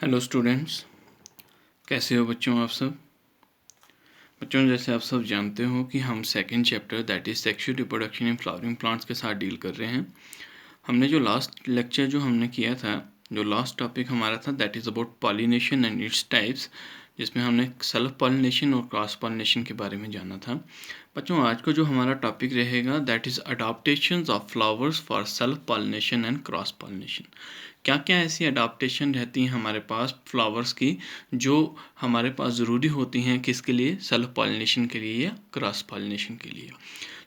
Hello students, कैसे हो बच्चों आप सब। बच्चों, जैसे आप सब जानते हो कि हम second chapter that is sexual reproduction in flowering plants के साथ डील कर रहे हैं। हमने जो लास्ट लेक्चर जो हमने किया था, जो लास्ट टॉपिक हमारा था that is about pollination and its types, जिसमें हमने सेल्फ पॉलिनेशन और क्रॉस पॉलिनेशन के बारे में जाना था। बच्चों, आज का जो हमारा टॉपिक रहेगा that is adaptations of flowers for self pollination and cross pollination. क्या क्या ऐसी अडाप्टेशन रहती हैं हमारे पास फ्लावर्स की जो हमारे पास ज़रूरी होती हैं, किसके लिए, सेल्फ पॉलिनेशन के लिए या क्रॉस पॉलिनेशन के लिए।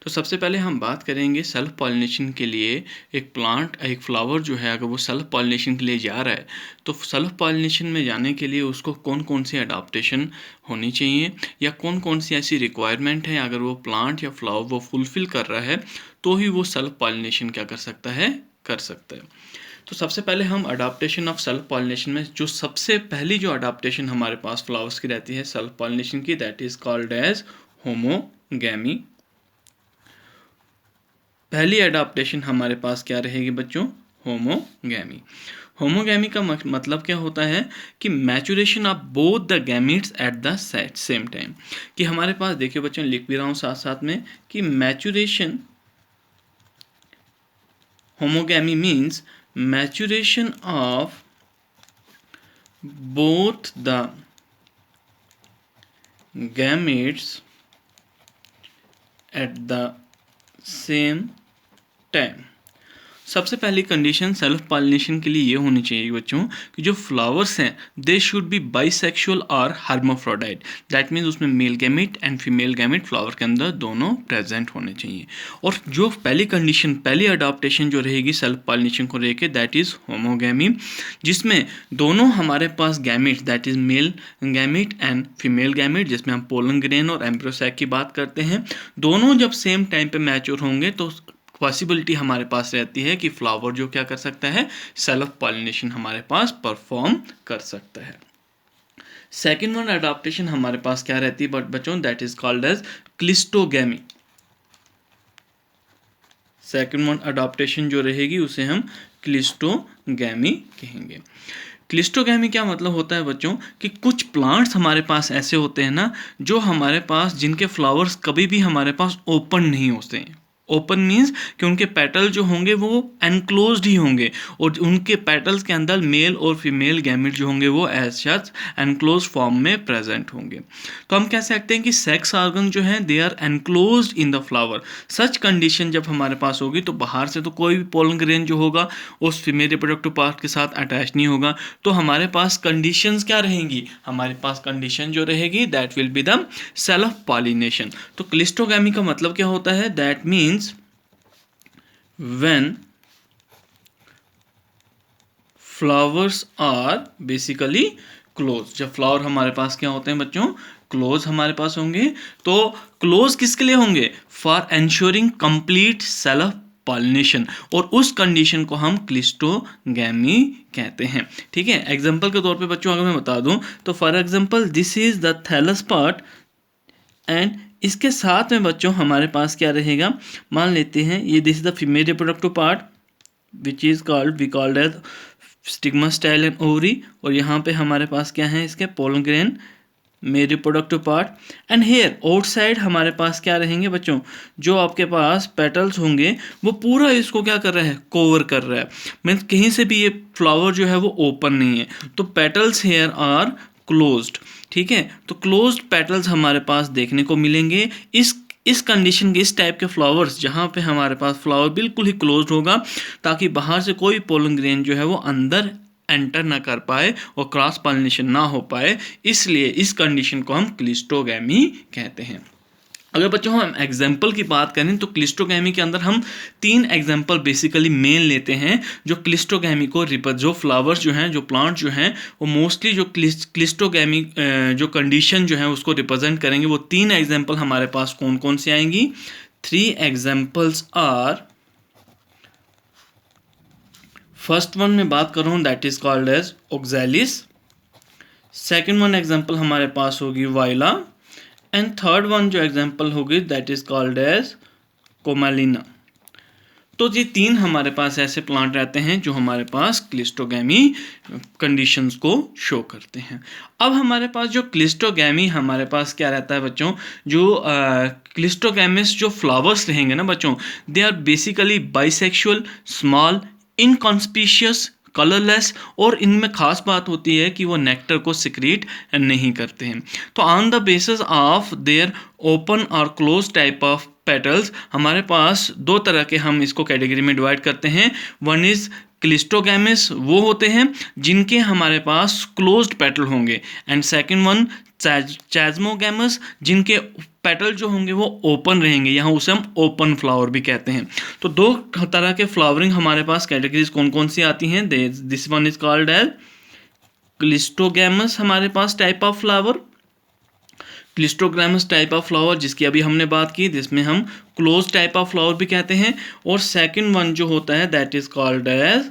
तो सबसे पहले हम बात करेंगे सेल्फ पॉलिनेशन के लिए। एक फ्लावर जो है, अगर वो सेल्फ पॉलिनेशन के लिए जा रहा है तो सेल्फ पॉलिनेशन में जाने के लिए उसको कौन कौन सी अडाप्टेशन होनी चाहिए या कौन कौन सी ऐसी रिक्वायरमेंट है, अगर वो प्लांट या फ्लावर वो फुलफ़िल कर रहा है तो ही वो सेल्फ पॉलिनेशन क्या कर सकता है, कर सकता है। तो सबसे पहले हम अडाप्टेशन ऑफ सेल्फ पॉलिनेशन में जो सबसे पहली जो अडाप्टेशन हमारे पास फ्लावर्स की रहती है सेल्फ पॉलिनेशन की, that is called as homogamy. पहली अडाप्टेशन हमारे पास क्या रहेगी बच्चों, होमोगैमी। होमोगैमी का मतलब क्या होता है कि maturation of both the gametes at the same time. कि हमारे पास देखिए बच्चों, लिख भी रहा हूँ साथ साथ में कि maturation homogamy means maturation of both the gametes at the same time। सबसे पहली कंडीशन सेल्फ पॉलिनेशन के लिए ये होनी चाहिए बच्चों कि जो फ्लावर्स हैं दे शुड बी बाइसेक्सुअल और हर्माफ्रोडाइट। दैट मीन्स उसमें mail gamete and female gamete flower के अंदर दोनों प्रेजेंट होने चाहिए। और जो पहली कंडीशन, पहली अडॉप्टेशन जो रहेगी सेल्फ पॉलिनेशन को लेके दैट इज़ होमोगैमी, जिसमें दोनों हमारे पास gamete that is male gamete and female gamete, जिसमें हम पोलन ग्रेन और एम्ब्रियोसैक की बात करते हैं, दोनों जब सेम टाइम पे मैच्योर होंगे तो पॉसिबिलिटी हमारे पास रहती है कि फ्लावर जो क्या कर सकता है, सेल्फ पॉलिनेशन हमारे पास परफॉर्म कर सकता है। सेकेंड वन अडॉप्टेशन हमारे पास क्या रहती है बच्चों, that is called as cleistogamy. Second one adaptation जो रहेगी उसे हम क्लिस्टोगैमी कहेंगे। क्लिस्टोगैमी क्या मतलब होता है बच्चों कि कुछ प्लांट्स हमारे पास ऐसे होते हैं ना जो हमारे पास, जिनके फ्लावर्स कभी भी हमारे पास ओपन नहीं होते हैं। ओपन मीन्स कि उनके पेटल जो होंगे वो एनक्लोज्ड ही होंगे और उनके पेटल्स के अंदर मेल और फीमेल गैमेट जो होंगे वो एज सच एनक्लोज्ड फॉर्म में प्रेजेंट होंगे। तो हम कह सकते हैं कि सेक्स ऑर्गन जो हैं they are enclosed in the flower. Such condition जब हमारे पास होगी तो बाहर से तो कोई भी पोलन ग्रेन जो होगा उस फीमेल रिप्रोडक्टिव पार्ट के साथ अटैच नहीं होगा। तो हमारे पास कंडीशंस क्या रहेंगी, हमारे पास कंडीशन जो रहेगी that will be the self pollination. तो क्लिस्टोगैमी का मतलब क्या होता है, that means when flowers are basically closed। जब फ्लावर हमारे पास क्या होते हैं बच्चों, क्लोज हमारे पास होंगे। तो क्लोज किसके लिए होंगे, for ensuring complete self pollination, और उस कंडीशन को हम क्लिस्टोगैमी कहते हैं। ठीक है, एग्जांपल के तौर पे बच्चों अगर मैं बता दूं तो for example this is the thallus part and इसके साथ में बच्चों हमारे पास क्या रहेगा, मान लेते हैं ये this is the female reproductive part which is called we called as stigma style and ovary, और यहाँ पे हमारे पास क्या है, इसके pollen grain male reproductive part. And here outside हमारे पास क्या रहेंगे बच्चों, जो आपके पास पेटल्स होंगे वो पूरा इसको क्या कर रहा है, कवर कर रहा है। मीन्स कहीं से भी ये फ्लावर जो है वो ओपन नहीं है, तो पेटल्स हेयर आर क्लोज्ड। ठीक है, तो क्लोज्ड पेटल्स हमारे पास देखने को मिलेंगे इस कंडीशन के, इस टाइप के फ्लावर्स जहाँ पे हमारे पास फ्लावर बिल्कुल ही क्लोज्ड होगा ताकि बाहर से कोई पोलन ग्रेन जो है वो अंदर एंटर ना कर पाए और क्रॉस पॉलिनेशन ना हो पाए। इसलिए इस कंडीशन को हम क्लिस्टोगैमी कहते हैं। अगर बच्चों हम एग्जाम्पल की बात करें तो क्लिस्टोगैमी के अंदर हम 3 एग्जाम्पल बेसिकली मेन लेते हैं जो क्लिस्टोगैमी को जो फ्लावर्स जो हैं, जो प्लांट जो हैं वो मोस्टली जो क्लिस्टोगैमी जो कंडीशन जो है उसको रिप्रेजेंट करेंगे। वो 3 एग्जाम्पल हमारे पास कौन कौन से आएंगी, 3 एग्जाम्पल्स आर, फर्स्ट वन में बात कर रहा हूँ that is called as oxalis, second one example हमारे पास होगी वाइला, एंड थर्ड वन जो एग्जाम्पल होगी that is called as commelina. तो ये 3 हमारे पास ऐसे प्लांट रहते हैं जो हमारे पास क्लिस्टोगैमी कंडीशंस को शो करते हैं। अब हमारे पास जो क्लिस्टोगैमी हमारे पास क्या रहता है बच्चों, जो क्लिस्टोगैमिस जो फ्लावर्स रहेंगे ना बच्चों, they are basically bisexual, small, inconspicuous, colourless, और इनमें खास बात होती है कि वो नेक्टर को सिक्रीट नहीं करते हैं। तो on the basis of their open और क्लोज टाइप ऑफ पेटल्स, हमारे पास दो तरह के हम इसको कैटेगरी में डिवाइड करते हैं। वन इज क्लिस्टोगैमिस, वो होते हैं जिनके हमारे पास क्लोज्ड पेटल होंगे, एंड सेकंड वन चैज्मोगैमस, जिनके पेटल जो होंगे वो ओपन रहेंगे, यहाँ उसे हम ओपन फ्लावर भी कहते हैं। तो दो तरह के फ्लावरिंग हमारे पास कैटेगरीज कौन कौन सी आती हैं, this one is called as cleistogamous हमारे पास type of flower, cleistogamous type of flower जिसकी अभी हमने बात की, जिसमें हम क्लोज टाइप ऑफ फ्लावर भी कहते हैं, और सेकंड वन जो होता है that is called as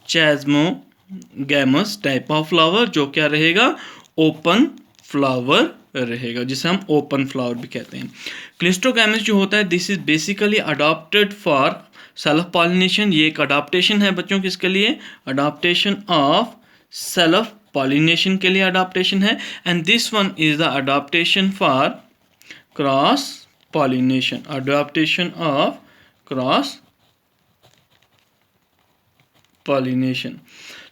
chasmogamous type of flower, जो क्या रहेगा, ओपन फ्लावर रहेगा, जिसे हम ओपन फ्लावर भी कहते हैं। क्लिस्टोगैमस जो होता है this is basically adopted for self pollination, ये एक अडॉप्टेशन है बच्चों, किसके लिए, अडॉप्टेशन ऑफ सेल्फ पॉलिनेशन के लिए अडॉप्टेशन है, and this one is the adaptation for cross pollination, adaptation of cross pollination.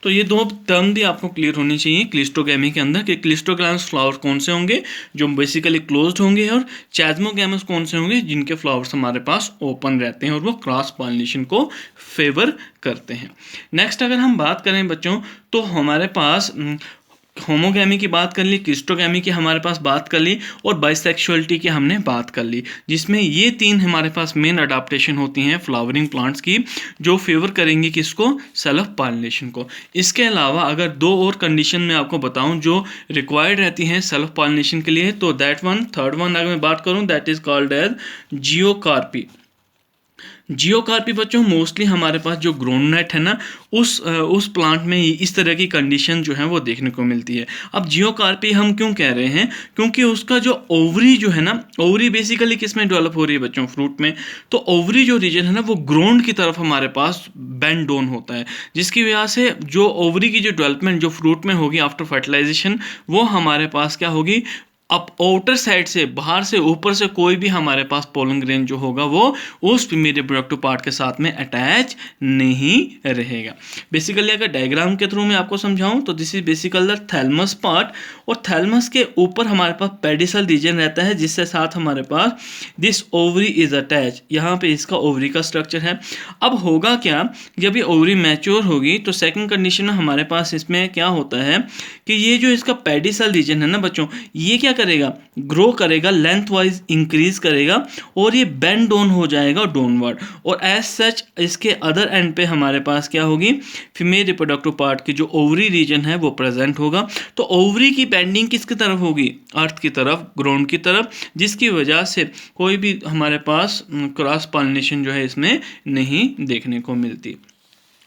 तो ये दो टर्म भी आपको क्लियर होनी चाहिए क्लिस्टोगैमी के अंदर, कि क्लिस्टोगैमस फ्लावर्स कौन से होंगे जो बेसिकली क्लोज्ड होंगे, और चैज्मोगैमस कौन से होंगे जिनके फ्लावर्स हमारे पास ओपन रहते हैं और वो क्रॉस पॉलिनेशन को फेवर करते हैं। नेक्स्ट अगर हम बात करें बच्चों, तो हमारे पास होमोगैमी की बात कर ली, क्लिस्टोगैमी की हमारे पास बात कर ली, और बाइसेक्सुअलिटी की हमने बात कर ली, जिसमें ये 3 हमारे पास मेन अडाप्टेशन होती हैं फ्लावरिंग प्लांट्स की, जो फेवर करेंगी किसको, सेल्फ पॉलिनेशन को। इसके अलावा अगर 2 और कंडीशन में आपको बताऊं जो रिक्वायर्ड रहती हैं सेल्फ पॉलिनेशन के लिए, तो दैट वन, थर्ड वन अगर मैं बात करूं दैट इज कॉल्ड एज जियोकार्पी। जियोकार्पी बच्चों मोस्टली हमारे पास जो ग्राउंडनट है ना, उस प्लांट में इस तरह की कंडीशन जो है वो देखने को मिलती है। अब जियोकार्पी हम क्यों कह रहे हैं, क्योंकि उसका जो ओवरी जो है ना, ओवरी बेसिकली किस में डेवलप हो रही है बच्चों, फ्रूट में, तो ओवरी जो रीजन है ना वो ग्राउंड की तरफ हमारे पास बेंड डाउन होता है, जिसकी वजह से जो ओवरी की जो डेवलपमेंट जो फ्रूट में होगी आफ्टर फर्टिलाइजेशन, वो हमारे पास क्या होगी, अब आउटर साइड से, बाहर से, ऊपर से कोई भी हमारे पास पोलन ग्रेन जो होगा वो उस फीमेल रिप्रोडक्टिव पार्ट के साथ में अटैच नहीं रहेगा। बेसिकली अगर डायग्राम के थ्रू मैं आपको समझाऊं तो this is basically the thalamus part, और थैलमस के ऊपर हमारे पास पेडिसल रीजन रहता है, जिससे साथ हमारे पास दिस ओवरी इज अटैच, यहाँ पे इसका ओवरी का स्ट्रक्चर है। अब होगा क्या, जब ये ओवरी मैच्योर होगी तो सेकंड कंडीशन में हमारे पास इसमें क्या होता है कि ये जो इसका पेडिसल रीजन है ना बच्चों, ये क्या करेगा, ग्रो करेगा, लेंथ वाइज इंक्रीज करेगा, और ये बेंड डाउन हो जाएगा डाउनवर्ड, और एज सच इसके अदर एंड पे हमारे पास क्या होगी, फीमेल रिप्रोडक्टिव पार्ट की जो ओवरी रीजन है वो प्रेजेंट होगा। तो ओवरी की बेंडिंग किसकी तरफ होगी, अर्थ की तरफ, ग्राउंड की तरफ, जिसकी वजह से कोई भी हमारे पास क्रॉस पॉलिनेशन जो है इसमें नहीं देखने को मिलती।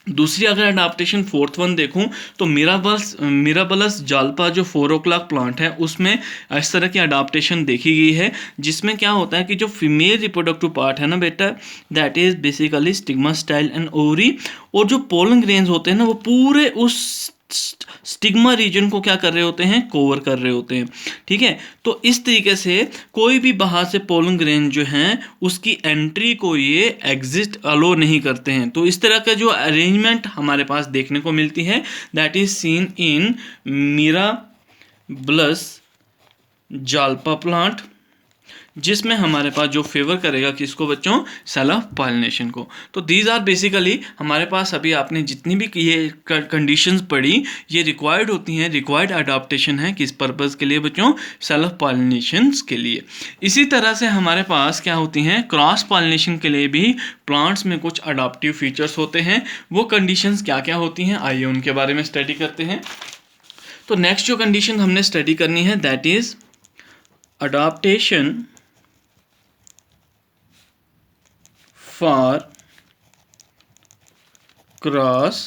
दूसरी अगर अडाप्टेशन फोर्थ वन देखूं तो मिराबलस जाल्पा जो 4 o'clock प्लांट है उसमें इस तरह की अडाप्टेशन देखी गई है, जिसमें क्या होता है कि जो फीमेल रिप्रोडक्टिव पार्ट है ना बेटा, that is basically stigma style and ovary, और जो पोलन ग्रेन्स होते हैं ना वो पूरे उस स्टिग्मा रीजन को क्या कर रहे होते हैं, कवर कर रहे होते हैं। ठीक है, तो इस तरीके से कोई भी बाहर से पोलन ग्रेन जो हैं उसकी एंट्री को ये एग्जिस्ट अलो नहीं करते हैं। तो इस तरह का जो अरेंजमेंट हमारे पास देखने को मिलती है that is seen in mirabilis jalapa plant, जिसमें हमारे पास जो फेवर करेगा किसको बच्चों, सेल्फ पॉलिनेशन को। तो दीज आर बेसिकली हमारे पास अभी आपने जितनी भी ये कंडीशंस पढ़ी ये रिक्वायर्ड होती हैं, रिक्वायर्ड अडॉप्टेशन है किस पर्पज़ के लिए बच्चों, सेल्फ पॉलिनेशन के लिए। इसी तरह से हमारे पास क्या होती हैं, क्रॉस पॉलिनेशन के लिए भी प्लांट्स में कुछ अडॉप्टिव फीचर्स होते हैं। वो कंडीशंस क्या क्या होती हैं आइए उनके बारे में स्टडी करते हैं। तो नेक्स्ट जो कंडीशन हमने स्टडी करनी है that is adaptation for cross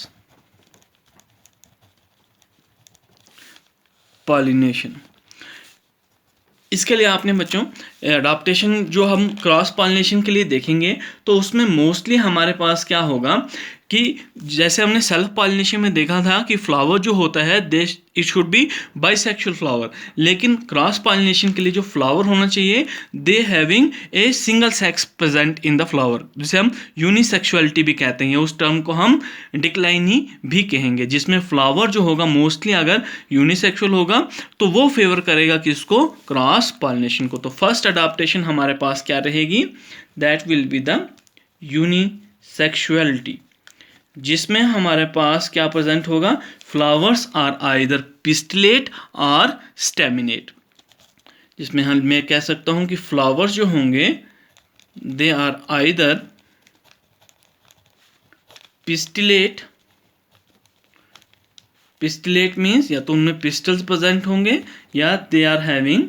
pollination। इसके लिए आपने बच्चों अडाप्टेशन जो हम क्रॉस पॉलिनेशन के लिए देखेंगे तो उसमें मोस्टली हमारे पास क्या होगा कि जैसे हमने सेल्फ पॉलिनेशन में देखा था कि फ्लावर जो होता है it should be bisexual flower, लेकिन क्रॉस पॉलिनेशन के लिए जो फ्लावर होना चाहिए they having a single sex present in the flower, जिसे हम यूनिसेक्सुअलिटी भी कहते हैं। उस टर्म को हम डिक्लाइनी भी कहेंगे, जिसमें फ्लावर जो होगा मोस्टली अगर यूनिसेक्सुअल होगा तो वो फेवर करेगा किसको, क्रॉस पॉलिनेशन को। तो फर्स्ट अडाप्टेशन हमारे पास क्या रहेगी, that will be the unisexuality, जिसमें हमारे पास क्या प्रेजेंट होगा, फ्लावर्स आर आइदर पिस्टिलेट और स्टेमिनेट, जिसमें हम मैं कह सकता हूं कि फ्लावर्स जो होंगे they are either pistillate, pistillate means या तो उनमें पिस्टल्स प्रेजेंट होंगे या दे आर हैविंग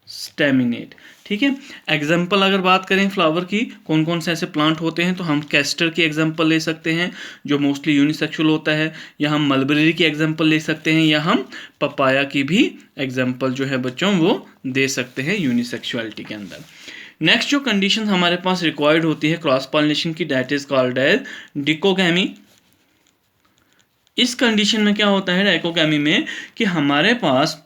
स्टेमिनेट। ठीक है, एग्जाम्पल अगर बात करें फ्लावर की, कौन कौन से ऐसे प्लांट होते हैं, तो हम कैस्टर की एग्जाम्पल ले सकते हैं जो मोस्टली यूनिसेक्सुअल होता है, या हम मलबेरी की एग्जाम्पल ले सकते हैं, या हम पपाया की भी एग्जाम्पल जो है बच्चों वो दे सकते हैं यूनिसेक्सुअलिटी के अंदर। नेक्स्ट जो कंडीशन हमारे पास रिक्वायर्ड होती है क्रॉस पॉलिनेशन की, दैट इज कॉल्ड एज डिकोगैमी। इस कंडीशन में क्या होता है डाइकोगैमी में कि हमारे पास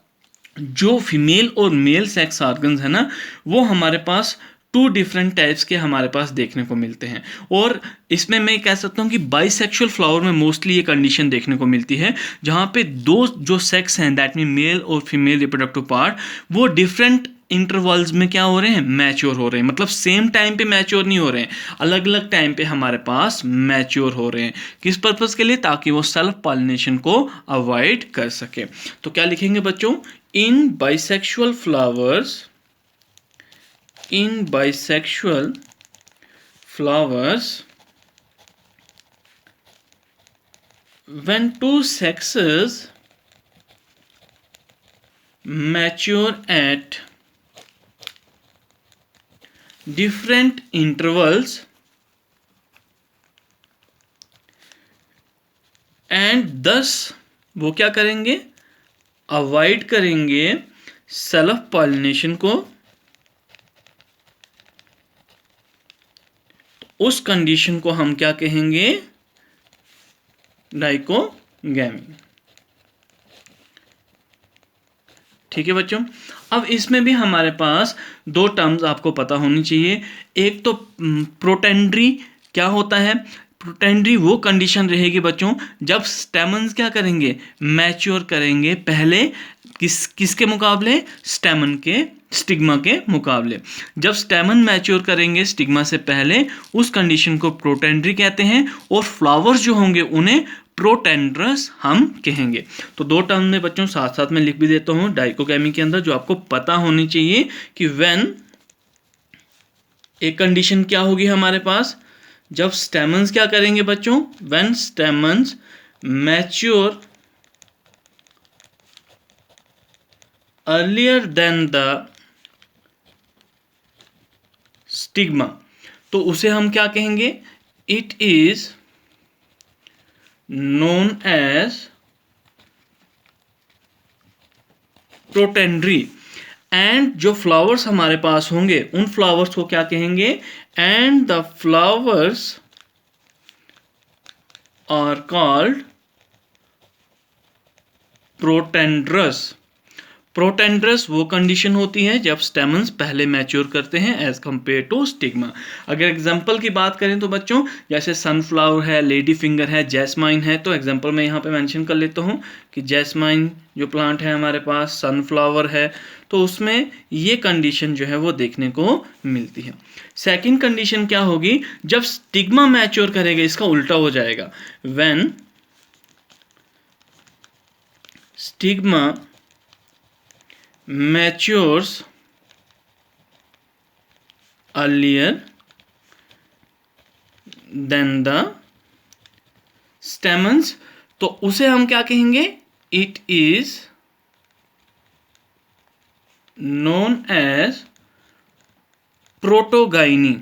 जो फीमेल और मेल सेक्स ऑर्गन्स है ना, वो हमारे पास टू डिफरेंट टाइप्स के हमारे पास देखने को मिलते हैं। और इसमें मैं कह सकता हूँ कि बाइसेक्सुअल फ्लावर में मोस्टली ये कंडीशन देखने को मिलती है, जहाँ पे दो जो सेक्स हैं दैट मीन मेल और फीमेल रिप्रोडक्टिव पार्ट वो डिफरेंट इंटरवल्स में क्या हो रहे हैं, मैच्योर हो रहे हैं। मतलब सेम टाइम पे मैच्योर नहीं हो रहे हैं, अलग अलग टाइम पे हमारे पास मैच्योर हो रहे हैं। किस पर्पस के लिए, ताकि वो सेल्फ पॉलिनेशन को अवॉइड कर सके। तो क्या लिखेंगे बच्चों, in bisexual flowers, in bisexual flowers, when two sexes mature at different intervals and thus वो क्या करेंगे, अवॉइड करेंगे सेल्फ पॉलिनेशन को, उस कंडीशन को हम क्या कहेंगे, डाइकोगैमी। ठीक है बच्चों, अब इसमें भी हमारे पास दो टर्म्स आपको पता होनी चाहिए। एक तो प्रोटेंड्री क्या होता है, प्रोटेंड्री वो कंडीशन रहेगी बच्चों जब स्टेमन्स क्या करेंगे, मैच्योर करेंगे पहले किसके मुकाबले, स्टेमन के, स्टिग्मा के मुकाबले। जब स्टेमन मैच्योर करेंगे स्टिग्मा से पहले, उस कंडीशन को प्रोटेंड्री कहते हैं, और फ्लावर्स जो होंगे उन्हें प्रोटेंड्रस हम कहेंगे। तो दो टर्म में बच्चों साथ साथ में लिख भी देता हूं डाइकोगैमी के अंदर, जो आपको पता होनी चाहिए कि व्हेन एक कंडीशन क्या होगी हमारे पास, जब स्टेमन्स क्या करेंगे बच्चों, when stamens mature earlier then the stigma, तो उसे हम क्या कहेंगे, it is known as protandry. And जो फ्लावर्स हमारे पास होंगे उन फ्लावर्स को क्या कहेंगे, and the flowers are called protandrous. Protandrous वो कंडीशन होती है जब स्टेमन्स पहले मैच्योर करते हैं एज कंपेयर टू स्टिग्मा। अगर एग्जांपल की बात करें तो बच्चों जैसे सनफ्लावर है, लेडी फिंगर है, जैस्माइन है, तो एग्जांपल मैं यहाँ पे मेंशन कर लेता हूँ कि जैस्माइन जो प्लांट है हमारे पास, सनफ्लावर है, तो उसमें ये कंडीशन जो है वो देखने को मिलती है। सेकेंड कंडीशन क्या होगी, जब स्टिग्मा मैच्योर करेगा, इसका उल्टा हो जाएगा, when stigma matures earlier than the stamens, तो उसे हम क्या कहेंगे, it is known as protogyny.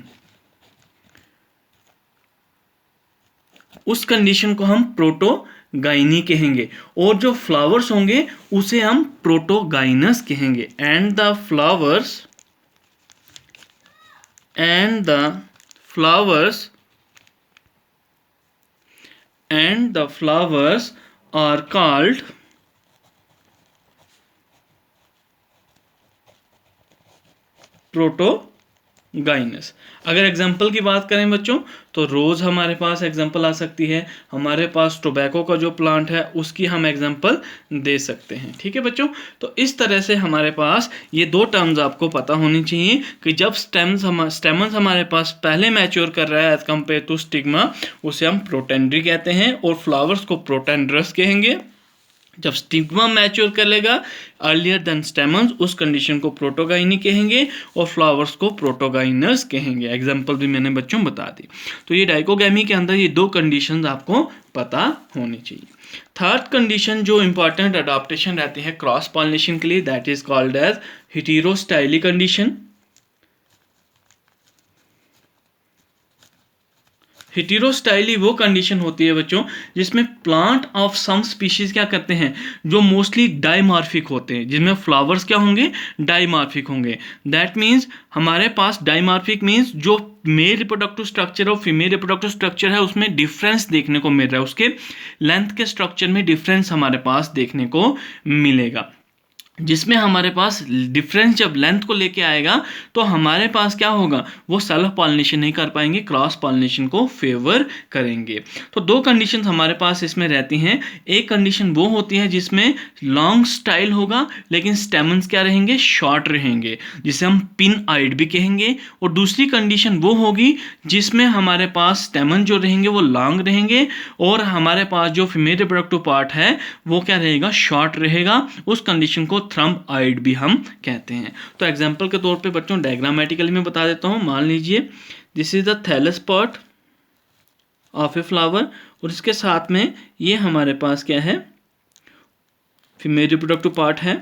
उस कंडीशन को हम प्रोटो प्रोटोगाइनी कहेंगे, और जो फ्लावर्स होंगे उसे हम प्रोटोगाइनस कहेंगे। And the flowers are called protogynous. अगर एग्जाम्पल की बात करें बच्चों, तो रोज हमारे पास एग्जाम्पल आ सकती है, हमारे पास टोबैको का जो प्लांट है उसकी हम एग्जाम्पल दे सकते हैं। ठीक है बच्चों, तो इस तरह से हमारे पास ये दो टर्म्स आपको पता होनी चाहिए कि जब स्टेमन्स हमारे पास पहले मैच्योर कर रहा है एज कम्पेयर टू स्टिग्मा, उसे हम प्रोटेंड्री कहते हैं, और फ्लावर्स को प्रोटेंड्रस कहेंगे। जब स्टिग्मा मैच्योर कर लेगा अर्लियर देन स्टेमन्स, उस कंडीशन को प्रोटोगाइनी कहेंगे, और फ्लावर्स को प्रोटोगाइनस कहेंगे। एग्जाम्पल भी मैंने बच्चों बता दी। तो ये डाइकोगैमी के अंदर ये दो कंडीशंस आपको पता होनी चाहिए। थर्ड कंडीशन जो इंपॉर्टेंट अडॉप्टेशन रहती है क्रॉस पॉलिनेशन के लिए, that is called as heterostyly condition. Heterostyly वो कंडीशन होती है बच्चों जिसमें प्लांट ऑफ सम स्पीशीज क्या करते हैं, जो मोस्टली डाइमॉर्फिक होते हैं, जिसमें फ्लावर्स क्या होंगे, डाइमॉर्फिक होंगे। दैट मीन्स हमारे पास डाइमॉर्फिक मीन्स जो मेल रिप्रोडक्टिव स्ट्रक्चर और फीमेल रिप्रोडक्टिव स्ट्रक्चर है उसमें डिफरेंस देखने को मिल रहा है, उसके लेंथ के स्ट्रक्चर में डिफरेंस हमारे पास देखने को मिलेगा। जिसमें हमारे पास डिफरेंस जब लेंथ को लेके आएगा तो हमारे पास क्या होगा, वो सेल्फ पॉलिनेशन नहीं कर पाएंगे, क्रॉस पॉलिनेशन को फेवर करेंगे। तो दो कंडीशन हमारे पास इसमें रहती हैं। एक कंडीशन वो होती है जिसमें लॉन्ग स्टाइल होगा लेकिन स्टेमन्स क्या रहेंगे, शॉर्ट रहेंगे, जिसे हम पिन आइड भी कहेंगे। और दूसरी कंडीशन वो होगी जिसमें हमारे पास स्टेमन जो रहेंगे वो लॉन्ग रहेंगे, और हमारे पास जो फीमेल रिप्रोडक्टिव पार्ट है वो क्या रहेगा, शॉर्ट रहेगा। उस कंडीशन को थ्रम्ब आइड भी हम कहते हैं। तो एग्जांपल के तौर पे बच्चों डायग्रामेटिकली मैं बता देता हूं। मान लीजिए this is the thallus part of a flower, और इसके साथ में ये हमारे पास क्या है, फीमेल रिप्रोडक्टिव पार्ट है।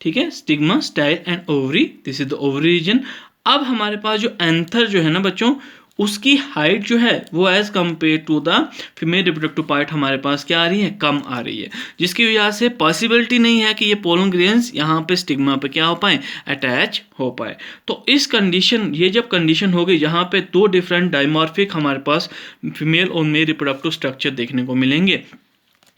ठीक है, stigma, style and ovary, this is the ovary region. अब हमारे पास जो एंथर जो है ना बच्चों, उसकी हाइट जो है वो as compare to the female reproductive part हमारे पास क्या आ रही है, कम आ रही है, जिसकी वजह से पॉसिबिलिटी नहीं है कि ये पोलन ग्रेन्स यहाँ पे स्टिग्मा पे क्या हो पाए, अटैच हो पाए। तो इस कंडीशन, ये जब कंडीशन हो गई जहाँ पे दो डिफरेंट डाइमॉर्फिक हमारे पास फीमेल और मेल रिप्रोडक्टिव स्ट्रक्चर देखने को मिलेंगे,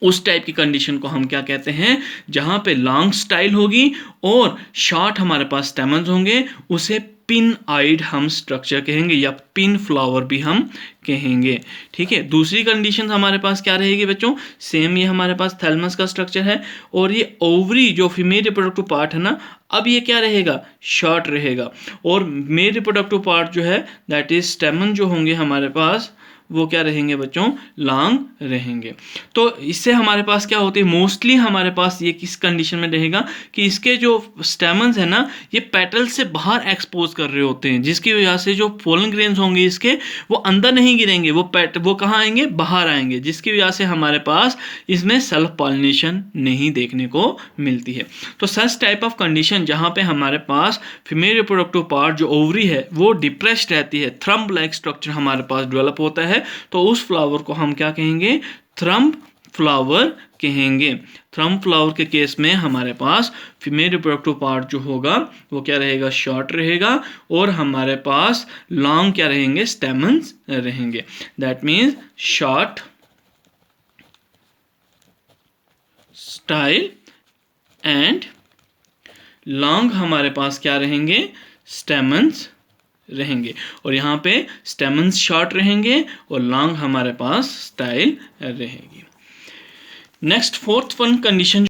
उस टाइप की कंडीशन को हम क्या कहते हैं, जहाँ पे लॉन्ग स्टाइल होगी और शॉर्ट हमारे पास स्टेमन्स होंगे, उसे पिन आइड हम स्ट्रक्चर कहेंगे या पिन फ्लावर भी हम कहेंगे। ठीक है, दूसरी कंडीशन हमारे पास क्या रहेगी बच्चों, सेम ये हमारे पास थैलमस का स्ट्रक्चर है, और ये ओवरी जो फीमेल रिप्रोडक्टिव पार्ट है ना, अब ये क्या रहेगा, शॉर्ट रहेगा, और मेल रिप्रोडक्टिव पार्ट जो है दैट इज स्टेमन जो होंगे हमारे पास वो क्या रहेंगे बच्चों, लॉन्ग रहेंगे। तो इससे हमारे पास क्या होती है, मोस्टली हमारे पास ये किस कंडीशन में रहेगा कि इसके जो स्टेमन्स है ना, ये पेटल से बाहर एक्सपोज कर रहे होते हैं, जिसकी वजह से जो पोलन ग्रेन्स होंगे इसके वो अंदर नहीं गिरेंगे, वो कहाँ आएंगे, बाहर आएंगे, जिसकी वजह से हमारे पास इसमें सेल्फ पॉलिनेशन नहीं देखने को मिलती है। तो सच टाइप ऑफ कंडीशन जहाँ पे हमारे पास फीमेल रिप्रोडक्टिव पार्ट जो ओवरी है वो डिप्रेस्ड रहती है, थ्रम्ब लाइक स्ट्रक्चर हमारे पास डेवलप होता है, तो उस फ्लावर को हम क्या कहेंगे, थ्रम्ब फ्लावर कहेंगे। थ्रम्ब फ्लावर के केस में हमारे पास फीमेल रिप्रोडक्टिव पार्ट जो होगा वो क्या रहेगा, शॉर्ट रहेगा, और हमारे पास लॉन्ग क्या रहेंगे, स्टेमन्स रहेंगे। That means short style and long हमारे पास क्या रहेंगे, स्टेमन्स रहेंगे, और यहाँ पे स्टेमन्स शॉर्ट रहेंगे और लॉन्ग हमारे पास स्टाइल रहेगी। Next fourth one condition